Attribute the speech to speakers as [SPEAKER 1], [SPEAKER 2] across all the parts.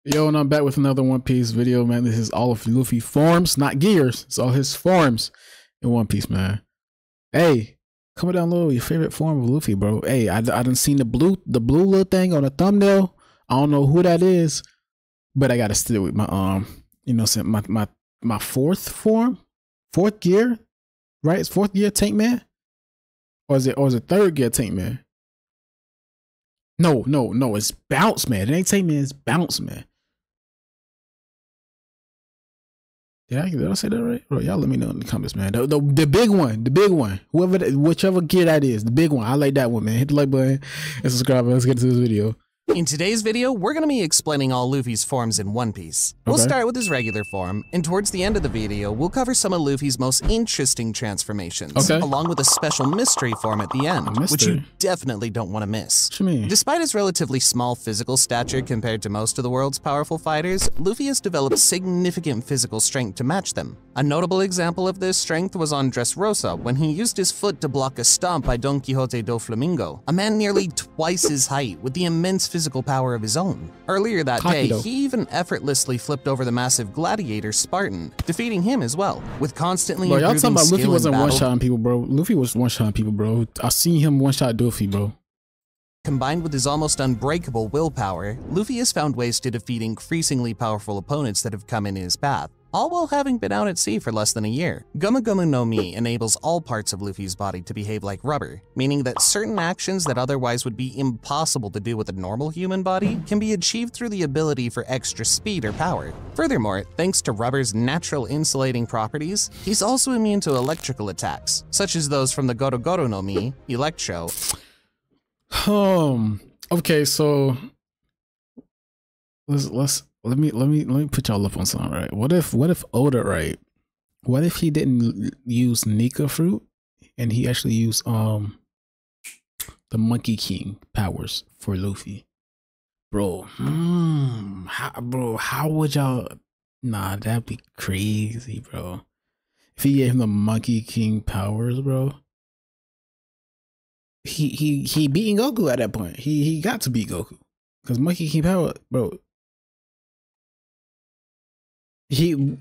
[SPEAKER 1] Yo, and I'm back with another One Piece video, man. This is all of Luffy forms, not gears. It's all his forms in One Piece, man. Hey, comment down below your favorite form of Luffy, bro. Hey, I done seen the blue little thing on the thumbnail. I don't know who that is, but I gotta stick with my my fourth form, fourth gear, right? It's fourth gear tank man, or is it third gear tank man? No, it's bounce man. It ain't tank man, it's bounce man. Did I say that right? Bro, y'all let me know in the comments, man. The big one, whichever gear that is, the big one. I like that one, man. Hit the like button and subscribe. Let's get to this video.
[SPEAKER 2] In today's video, we're going to be explaining all Luffy's forms in One Piece. We'll start with his regular form, and towards the end of the video, we'll cover some of Luffy's most interesting transformations, along with a special mystery form at the end, which you definitely don't want to miss.
[SPEAKER 1] What you mean?
[SPEAKER 2] Despite his relatively small physical stature compared to most of the world's powerful fighters, Luffy has developed significant physical strength to match them. A notable example of this strength was on Dressrosa, when he used his foot to block a stomp by Don Quixote do Flamingo, a man nearly twice his height with the immense physical power of his own. Earlier that day, he even effortlessly flipped over the massive gladiator Spartan, defeating him as well. With constantly
[SPEAKER 1] y'all talking about Luffy wasn't one-shotting people, bro. Luffy was one-shotting people, bro. I seen him one-shot Luffy, bro.
[SPEAKER 2] Combined with his almost unbreakable willpower, Luffy has found ways to defeat increasingly powerful opponents that have come in his path, all while having been out at sea for less than a year. Gomu Gomu no Mi enables all parts of Luffy's body to behave like rubber, meaning that certain actions that otherwise would be impossible to do with a normal human body can be achieved through the ability for extra speed or power. Furthermore, thanks to rubber's natural insulating properties, he's also immune to electrical attacks, such as those from the Goro Goro no Mi, Electro.
[SPEAKER 1] Okay, so let me put y'all up on something, right? What if Oda, right? What if he didn't use Nika fruit and he actually used the Monkey King powers for Luffy? Bro, how would y'all? Nah, that'd be crazy, bro. If he gave him the Monkey King powers, bro. He beating Goku at that point. He got to beat Goku because Monkey King power, bro. Y'all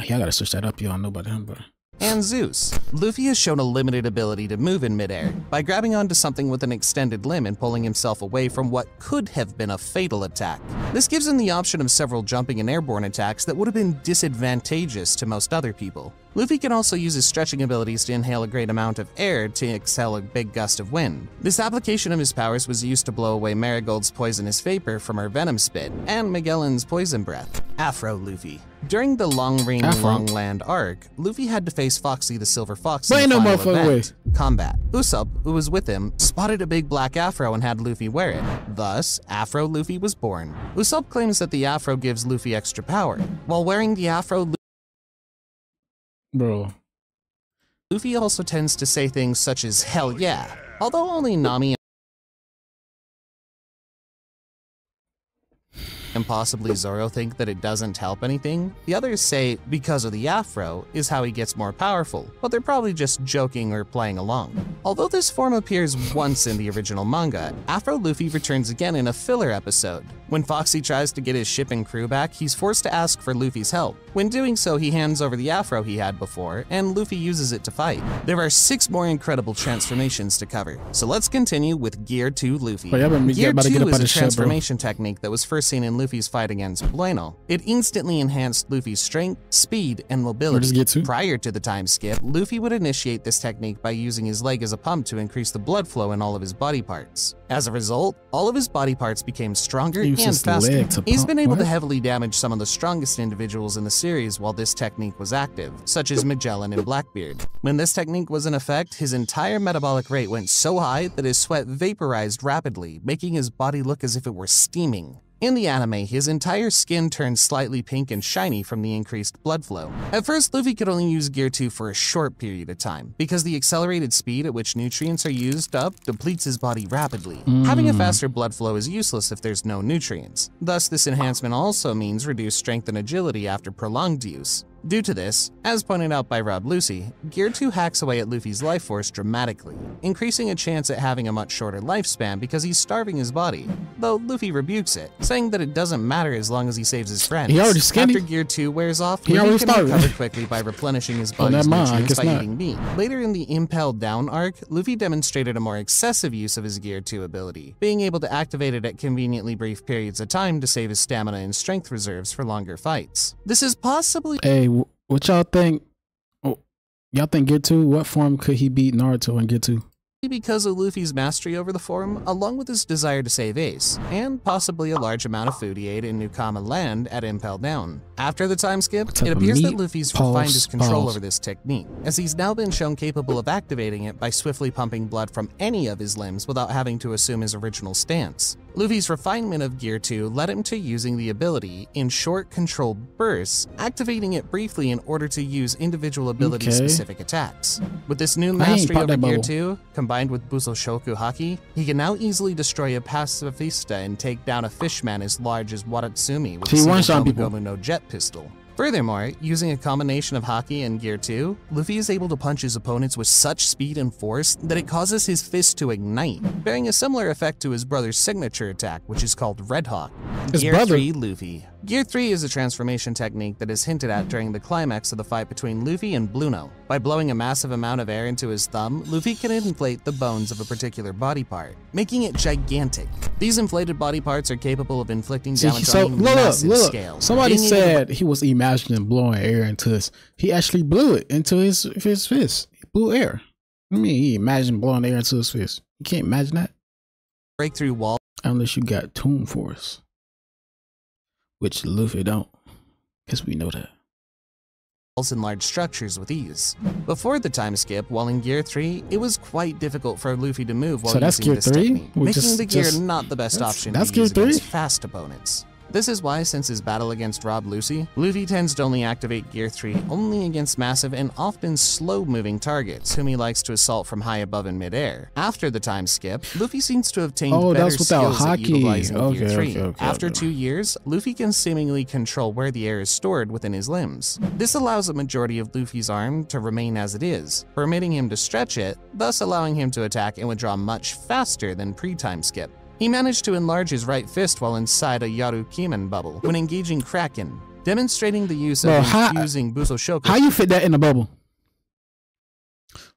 [SPEAKER 1] gotta search that up. Y'all know about him, bro.
[SPEAKER 2] And Zeus. Luffy has shown a limited ability to move in midair by grabbing onto something with an extended limb and pulling himself away from what could have been a fatal attack. This gives him the option of several jumping and airborne attacks that would have been disadvantageous to most other people. Luffy can also use his stretching abilities to inhale a great amount of air to exhale a big gust of wind. This application of his powers was used to blow away Marigold's poisonous vapor from her venom spit and Magellan's poison breath. Afro Luffy. During the Long Ring Long Land arc, Luffy had to face Foxy the Silver Fox in the final event, Combat. Usopp, who was with him, spotted a big black afro and had Luffy wear it. Thus, Afro Luffy was born. Usopp claims that the afro gives Luffy extra power. While wearing the afro, Luffy also tends to say things such as "hell yeah," although only Nami and possibly Zoro think that it doesn't help anything. The others say because of the afro is how he gets more powerful, but they're probably just joking or playing along. Although this form appears once in the original manga, Afro Luffy returns again in a filler episode. When Foxy tries to get his ship and crew back, he's forced to ask for Luffy's help. When doing so, he hands over the afro he had before, and Luffy uses it to fight. There are 6 more incredible transformations to cover, so let's continue with Gear 2 Luffy. Gear 2 is a transformation technique that was first seen in Luffy's fight against Bueno. It instantly enhanced Luffy's strength, speed, and mobility. Prior to the time skip, Luffy would initiate this technique by using his leg as a pump to increase the blood flow in all of his body parts. As a result, all of his body parts became stronger and faster. He's been able to heavily damage some of the strongest individuals in the series while this technique was active, such as Magellan and Blackbeard. When this technique was in effect, his entire metabolic rate went so high that his sweat vaporized rapidly, making his body look as if it were steaming. In the anime, his entire skin turns slightly pink and shiny from the increased blood flow. At first, Luffy could only use Gear 2 for a short period of time, because the accelerated speed at which nutrients are used up depletes his body rapidly. Having a faster blood flow is useless if there's no nutrients. Thus, this enhancement also means reduced strength and agility after prolonged use. Due to this, as pointed out by Rob Lucy, Gear 2 hacks away at Luffy's life force dramatically, increasing a chance at having a much shorter lifespan because he's starving his body, though Luffy rebukes it, saying that it doesn't matter as long as he saves his friends.
[SPEAKER 1] He already skinny.
[SPEAKER 2] After Gear 2 wears off,
[SPEAKER 1] He
[SPEAKER 2] Luffy
[SPEAKER 1] already
[SPEAKER 2] can recover quickly by replenishing his body's nutrients by eating meat. Later in the Impel Down arc, Luffy demonstrated a more excessive use of his Gear 2 ability, being able to activate it at conveniently brief periods of time to save his stamina and strength reserves for longer fights. This is possibly—
[SPEAKER 1] Hey, what y'all think? Oh, y'all think Gear 2? What form could he beat Naruto in Gear 2?
[SPEAKER 2] because of Luffy's mastery over the form, along with his desire to save Ace, and possibly a large amount of food he ate in Nukama Land at Impel Down. After the time skip, it appears that Luffy's refined his control over this technique, as he's now been shown capable of activating it by swiftly pumping blood from any of his limbs without having to assume his original stance. Luffy's refinement of Gear 2 led him to using the ability in short controlled bursts, activating it briefly in order to use individual ability-specific attacks. With this new mastery over Gear 2, combined with Busoshoku Haki, he can now easily destroy a pacifista and take down a fishman as large as Watatsumi with a single Gomu Gomu no jet pistol. Furthermore, using a combination of Haki and Gear 2, Luffy is able to punch his opponents with such speed and force that it causes his fist to ignite, bearing a similar effect to his brother's signature attack, which is called Red Hawk. Gear 3 Luffy. Gear 3 is a transformation technique that is hinted at during the climax of the fight between Luffy and Bluno. By blowing a massive amount of air into his thumb, Luffy can inflate the bones of a particular body part, making it gigantic. These inflated body parts are capable of inflicting damage on a massive scale.
[SPEAKER 1] Somebody said he was imagining blowing air into his. He actually blew it into his fist. He blew air. I mean, he imagined blowing air into his fist. You can't imagine that.
[SPEAKER 2] Breakthrough wall.
[SPEAKER 1] Unless you got Toon Force. Which Luffy don't, because we know that.
[SPEAKER 2] In large structures with ease. Before the time skip, while in Gear 3, it was quite difficult for Luffy to move while using this technique, making the gear not the best option to use against fast opponents. This is why, since his battle against Rob Lucy, Luffy tends to only activate Gear 3 only against massive and often slow-moving targets, whom he likes to assault from high above in midair. After the time skip, Luffy seems to have obtained better skills at utilizing Gear 3. After 2 years, Luffy can seemingly control where the air is stored within his limbs. This allows a majority of Luffy's arm to remain as it is, permitting him to stretch it, thus allowing him to attack and withdraw much faster than pre-time skip. He managed to enlarge his right fist while inside a Yarukimen bubble when engaging Kraken, demonstrating the use of infusing Busoshoku.
[SPEAKER 1] How you fit that in a bubble?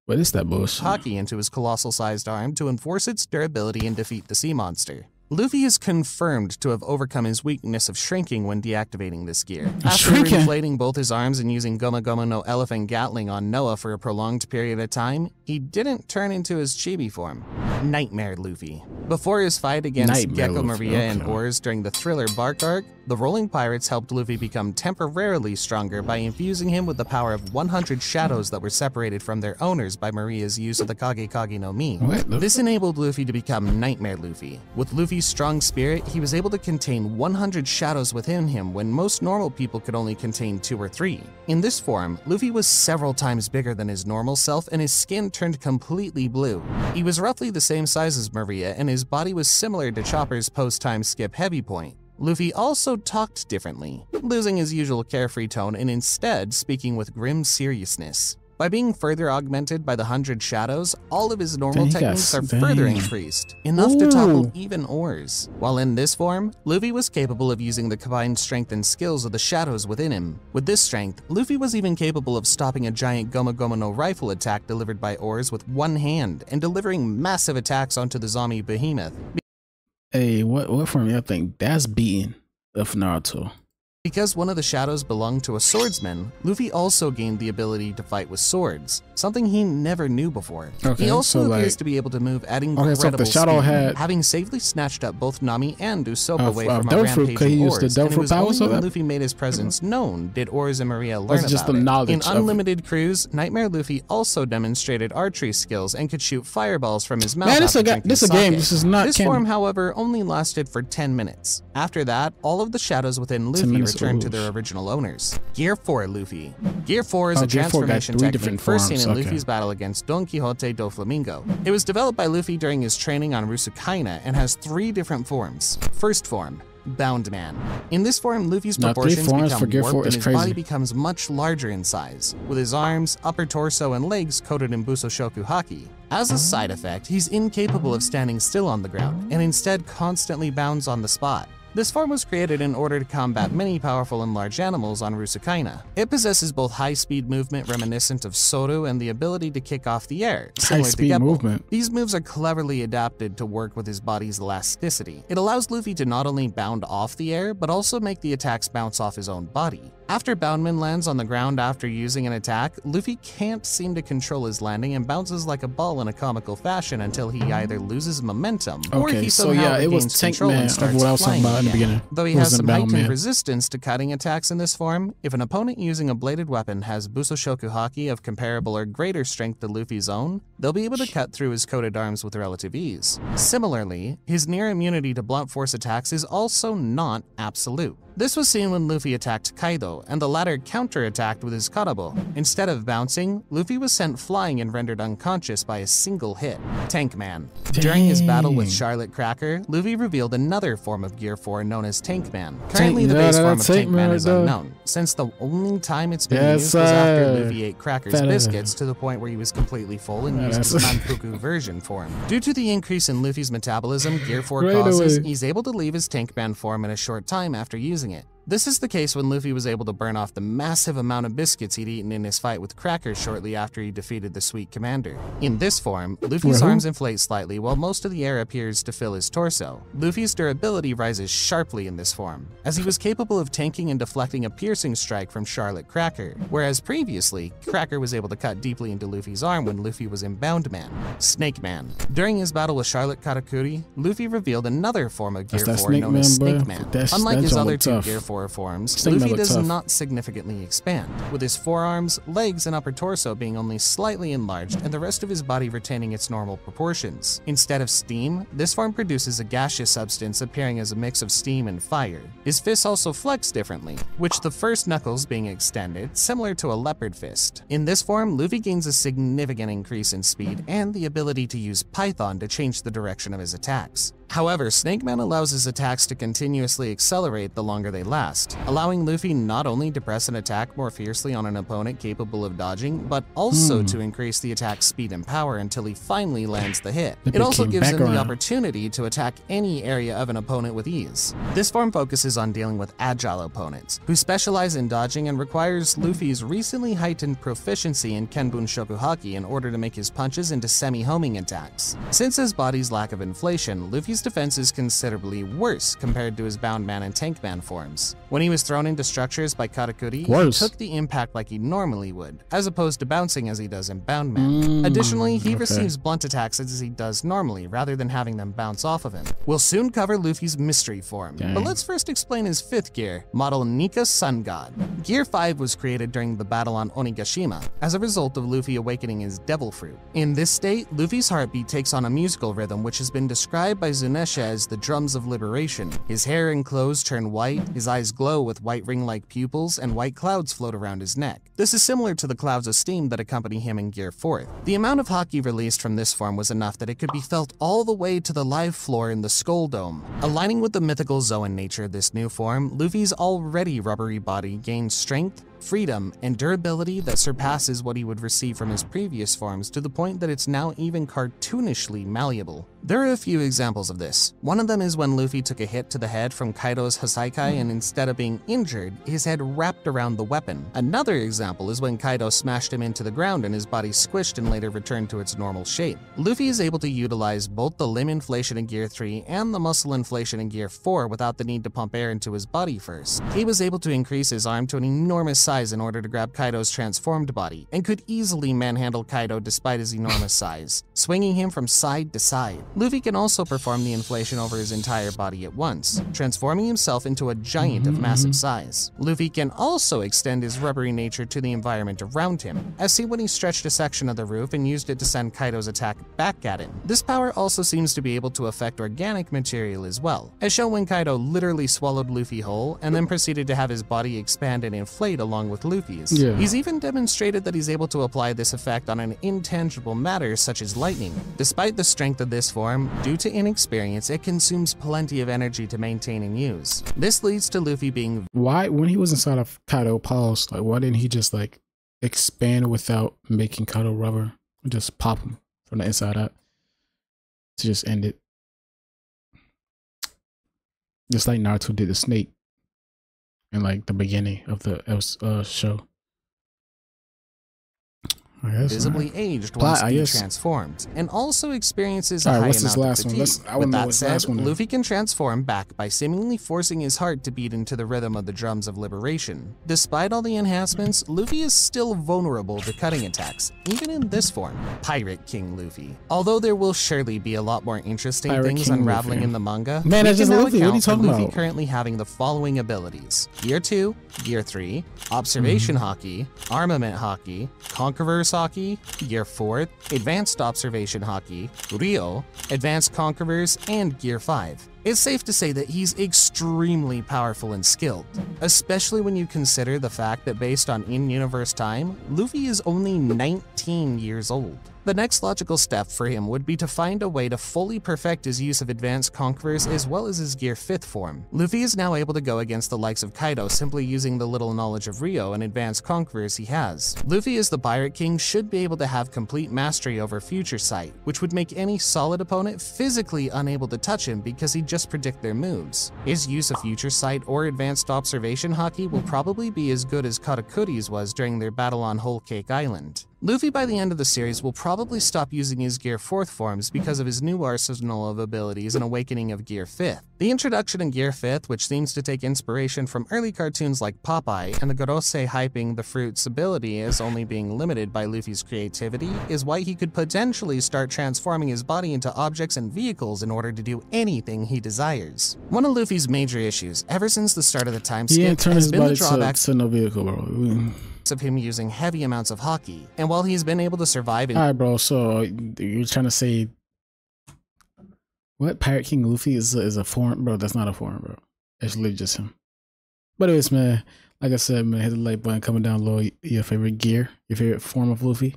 [SPEAKER 1] What is that bullshit?
[SPEAKER 2] Haki into his colossal-sized arm to enforce its durability and defeat the sea monster. Luffy is confirmed to have overcome his weakness of shrinking when deactivating this gear. After inflating both his arms and using Gomu Gomu no Elephant Gatling on Noah for a prolonged period of time, he didn't turn into his chibi form. Nightmare Luffy. Before his fight against Gecko Maria and Oars during the Thriller Bark arc, the Rolling Pirates helped Luffy become temporarily stronger by infusing him with the power of 100 shadows that were separated from their owners by Maria's use of the Kage Kage no Mi. This enabled Luffy to become Nightmare Luffy. With Luffy's strong spirit, he was able to contain 100 shadows within him when most normal people could only contain 2 or 3. In this form, Luffy was several times bigger than his normal self and his skin turned completely blue. He was roughly the same size as Maria and his body was similar to Chopper's post-time skip heavy point. Luffy also talked differently, losing his usual carefree tone and instead speaking with grim seriousness. By being further augmented by the 100 shadows, all of his normal techniques are further increased, enough to topple even Oars. While in this form, Luffy was capable of using the combined strength and skills of the shadows within him. With this strength, Luffy was even capable of stopping a giant Gomu Gomu no rifle attack delivered by Oars with one hand and delivering massive attacks onto the zombie behemoth.
[SPEAKER 1] Hey, what form y'all think that's beating of Naruto?
[SPEAKER 2] Because one of the shadows belonged to a swordsman, Luffy also gained the ability to fight with swords, something he never knew before. He also appears to be able to move at incredible speed, having safely snatched up both Nami and Usopp away from a rampaging Oars, and it was only when Luffy made his presence known did Oars and Maria learn about it. In Unlimited Cruise, Nightmare Luffy also demonstrated archery skills and could shoot fireballs from his mouth.
[SPEAKER 1] This is a game. This is not.
[SPEAKER 2] This form, however, only lasted for 10 minutes. After that, all of the shadows within Luffy returned to their original owners. Gear 4 Luffy. Gear 4 is a transformation technique first seen in Luffy's battle against Don Quixote do Flamingo. It was developed by Luffy during his training on Rusukaina and has 3 different forms. First form, Bound Man. In this form, Luffy's
[SPEAKER 1] Now, 3
[SPEAKER 2] proportions
[SPEAKER 1] forms for
[SPEAKER 2] become
[SPEAKER 1] Gear 4
[SPEAKER 2] warped and
[SPEAKER 1] is
[SPEAKER 2] his
[SPEAKER 1] crazy.
[SPEAKER 2] body becomes much larger in size, with his arms, upper torso, and legs coated in Busoshoku Haki. As a side effect, he's incapable of standing still on the ground, and instead constantly bounds on the spot. This form was created in order to combat many powerful and large animals on Rusakaina. It possesses both high-speed movement reminiscent of Soru and the ability to kick off the air, similar to
[SPEAKER 1] High-speed
[SPEAKER 2] Geppo.
[SPEAKER 1] movement.
[SPEAKER 2] These moves are cleverly adapted to work with his body's elasticity. It allows Luffy to not only bound off the air, but also make the attacks bounce off his own body. After Boundman lands on the ground after using an attack, Luffy can't seem to control his landing and bounces like a ball in a comical fashion until he either loses momentum or
[SPEAKER 1] Okay,
[SPEAKER 2] he
[SPEAKER 1] so
[SPEAKER 2] somehow
[SPEAKER 1] yeah, it was
[SPEAKER 2] regains
[SPEAKER 1] Tank
[SPEAKER 2] control
[SPEAKER 1] Man
[SPEAKER 2] and
[SPEAKER 1] of
[SPEAKER 2] starts
[SPEAKER 1] what I was talking
[SPEAKER 2] flying
[SPEAKER 1] about in the
[SPEAKER 2] again.
[SPEAKER 1] beginning.
[SPEAKER 2] Though he
[SPEAKER 1] It
[SPEAKER 2] has
[SPEAKER 1] wasn't
[SPEAKER 2] some heightened
[SPEAKER 1] Boundman.
[SPEAKER 2] resistance to cutting attacks in this form, if an opponent using a bladed weapon has Busoshoku Haki of comparable or greater strength to Luffy's own, they'll be able to cut through his coated arms with relative ease. Similarly, his near immunity to blunt force attacks is also not absolute. This was seen when Luffy attacked Kaido, and the latter counterattacked with his Karabo. Instead of bouncing, Luffy was sent flying and rendered unconscious by a single hit. Tank Man. During his battle with
[SPEAKER 1] Dang.
[SPEAKER 2] Charlotte Cracker, Luffy revealed another form of Gear 4 known as Tank Man. Currently, the
[SPEAKER 1] yeah,
[SPEAKER 2] base
[SPEAKER 1] that
[SPEAKER 2] form of
[SPEAKER 1] Tank
[SPEAKER 2] Tank Man
[SPEAKER 1] Man
[SPEAKER 2] is
[SPEAKER 1] right there.
[SPEAKER 2] unknown, since the only time it's been
[SPEAKER 1] Yes,
[SPEAKER 2] used was after
[SPEAKER 1] sir.
[SPEAKER 2] Luffy ate Cracker's
[SPEAKER 1] Fat ass.
[SPEAKER 2] biscuits to the point where he was completely full and
[SPEAKER 1] Yeah,
[SPEAKER 2] used his
[SPEAKER 1] that's-
[SPEAKER 2] Manpuku version form. Due to the increase in Luffy's metabolism Gear 4
[SPEAKER 1] Right
[SPEAKER 2] causes,
[SPEAKER 1] away.
[SPEAKER 2] he's able to leave his Tank Man form in a short time after using it. This is the case when Luffy was able to burn off the massive amount of biscuits he'd eaten in his fight with Cracker shortly after he defeated the Sweet Commander. In this form, Luffy's
[SPEAKER 1] Who?
[SPEAKER 2] arms inflate slightly while most of the air appears to fill his torso. Luffy's durability rises sharply in this form, as he was capable of tanking and deflecting a piercing strike from Charlotte Cracker, whereas previously, Cracker was able to cut deeply into Luffy's arm when Luffy was in Bound Man. Snake Man. During his battle with Charlotte Katakuri, Luffy revealed another form of Gear
[SPEAKER 1] That's that
[SPEAKER 2] 4
[SPEAKER 1] Snake
[SPEAKER 2] known as
[SPEAKER 1] Man,
[SPEAKER 2] Snake
[SPEAKER 1] bruh.
[SPEAKER 2] Man.
[SPEAKER 1] That's-
[SPEAKER 2] Unlike
[SPEAKER 1] that
[SPEAKER 2] his
[SPEAKER 1] joint
[SPEAKER 2] other
[SPEAKER 1] look
[SPEAKER 2] 2
[SPEAKER 1] tough.
[SPEAKER 2] Gear 4 forms,
[SPEAKER 1] Snake Man
[SPEAKER 2] Luffy
[SPEAKER 1] look
[SPEAKER 2] does
[SPEAKER 1] tough.
[SPEAKER 2] not significantly expand, with his forearms, legs, and upper torso being only slightly enlarged and the rest of his body retaining its normal proportions. Instead of steam, this form produces a gaseous substance appearing as a mix of steam and fire. His fists also flex differently, which the first knuckles being extended, similar to a leopard fist. In this form, Luffy gains a significant increase in speed and the ability to use Python to change the direction of his attacks. However, Snake Man allows his attacks to continuously accelerate the longer they last, allowing Luffy not only to press an attack more fiercely on an opponent capable of dodging, but also to increase the attack's speed and power until he finally lands the hit.
[SPEAKER 1] It
[SPEAKER 2] It also
[SPEAKER 1] became
[SPEAKER 2] gives him the
[SPEAKER 1] background.
[SPEAKER 2] opportunity to attack any area of an opponent with ease. This form focuses on dealing with agile opponents, who specialize in dodging and requires Luffy's recently heightened proficiency in Kenbun Shokuhaki in order to make his punches into semi-homing attacks. Since his body's lack of inflation, Luffy's defense is considerably worse compared to his Bound Man and Tank Man forms. When he was thrown into structures by Katakuri,
[SPEAKER 1] Worse.
[SPEAKER 2] he took the impact like he normally would, as opposed to bouncing as he does in Bound Man. Additionally, he
[SPEAKER 1] okay.
[SPEAKER 2] receives blunt attacks as he does normally, rather than having them bounce off of him. We'll soon cover Luffy's mystery form,
[SPEAKER 1] Dang.
[SPEAKER 2] but let's first explain his 5th gear, model Nika Sun God. Gear 5 was created during the battle on Onigashima, as a result of Luffy awakening his Devil Fruit. In this state, Luffy's heartbeat takes on a musical rhythm which has been described by Zunesha as the drums of liberation. His hair and clothes turn white, his eyes glow with white ring-like pupils, and white clouds float around his neck. This is similar to the clouds of steam that accompany him in Gear 4. The amount of Haki released from this form was enough that it could be felt all the way to the live floor in the Skull Dome. Aligning with the mythical Zoan nature of this new form, Luffy's already rubbery body gains strength, freedom, and durability that surpasses what he would receive from his previous forms to the point that it's now even cartoonishly malleable. There are a few examples of this. One of them is when Luffy took a hit to the head from Kaido's Hasaikai and instead of being injured, his head wrapped around the weapon. Another example is when Kaido smashed him into the ground and his body squished and later returned to its normal shape. Luffy is able to utilize both the limb inflation in Gear 3 and the muscle inflation in Gear 4 without the need to pump air into his body first. He was able to increase his arm to an enormous size in order to grab Kaido's transformed body, and could easily manhandle Kaido despite his enormous size, swinging him from side to side. Luffy can also perform the inflation over his entire body at once, transforming himself into a giant of massive size. Luffy can also extend his rubbery nature to the environment around him, as seen when he stretched a section of the roof and used it to send Kaido's attack back at him. This power also seems to be able to affect organic material as well, as shown when Kaido literally swallowed Luffy whole and then proceeded to have his body expand and inflate along along with Luffy's.
[SPEAKER 1] Yeah.
[SPEAKER 2] He's even demonstrated that he's able to apply this effect on an intangible matter such as lightning. Despite the strength of this form, due to inexperience, it consumes plenty of energy to maintain and use. This leads to Luffy being
[SPEAKER 1] Why, when he was inside of Kaido Pulse, like, why didn't he just like expand without making Kaido rubber? Just pop him from the inside out to just end it. Just like Naruto did the snake in like the beginning of the show.
[SPEAKER 2] visibly aged once he transformed, and also experiences a high amount of fatigue. With that said, Luffy can transform back by seemingly forcing his heart to beat into the rhythm of the drums of liberation. Despite all the enhancements, Luffy is still vulnerable to cutting attacks, even in this form, Pirate King Luffy. Although there will surely be a lot more interesting things unraveling in the manga, we can now account for Luffy currently having the following abilities: Gear 2, Gear 3, Observation Haki, Armament Haki, Conqueror's Haki, Gear 4, Advanced Observation Haki, Ryo, Advanced Conquerors, and Gear 5. It's safe to say that he's extremely powerful and skilled, especially when you consider the fact that based on in-universe time, Luffy is only 19 years old. The next logical step for him would be to find a way to fully perfect his use of Advanced Conquerors as well as his Gear 5th form. Luffy is now able to go against the likes of Kaido simply using the little knowledge of Ryo and Advanced Conquerors he has. Luffy as the Pirate King should be able to have complete mastery over Future Sight, which would make any solid opponent physically unable to touch him because he'd just predict their moves. His use of Future Sight or Advanced Observation Haki will probably be as good as Katakuri's was during their battle on Whole Cake Island. Luffy by the end of the series will probably stop using his Gear 4th forms because of his new arsenal of abilities and awakening of Gear 5th. The introduction in Gear 5th, which seems to take inspiration from early cartoons like Popeye, and the Gorosei hyping the fruit's ability as only being limited by Luffy's creativity, is why he could potentially start transforming his body into objects and vehicles in order to do anything he desires. One of Luffy's major issues, ever since the start of the time skip, has been the drawbacks
[SPEAKER 1] to no vehicle, bro.
[SPEAKER 2] Of him using heavy amounts of Haki, and while he's been able to survive in—
[SPEAKER 1] Alright bro, so you're trying to say what, Pirate King Luffy is a form? Bro, that's not a form, bro. It's literally just him. But anyways, man, like I said, man, hit the like button, comment down below your favorite gear, your favorite form of Luffy.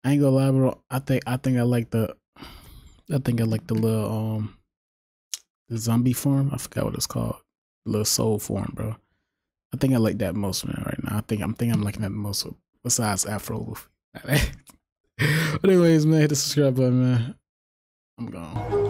[SPEAKER 1] I ain't gonna lie, bro, I think I like the little the zombie form. I forgot what it's called. The little soul form, bro. I think I like that most, man, right now. I think I'm liking that most besides Afro Luffy. But anyways, man, hit the subscribe button, man. I'm gone.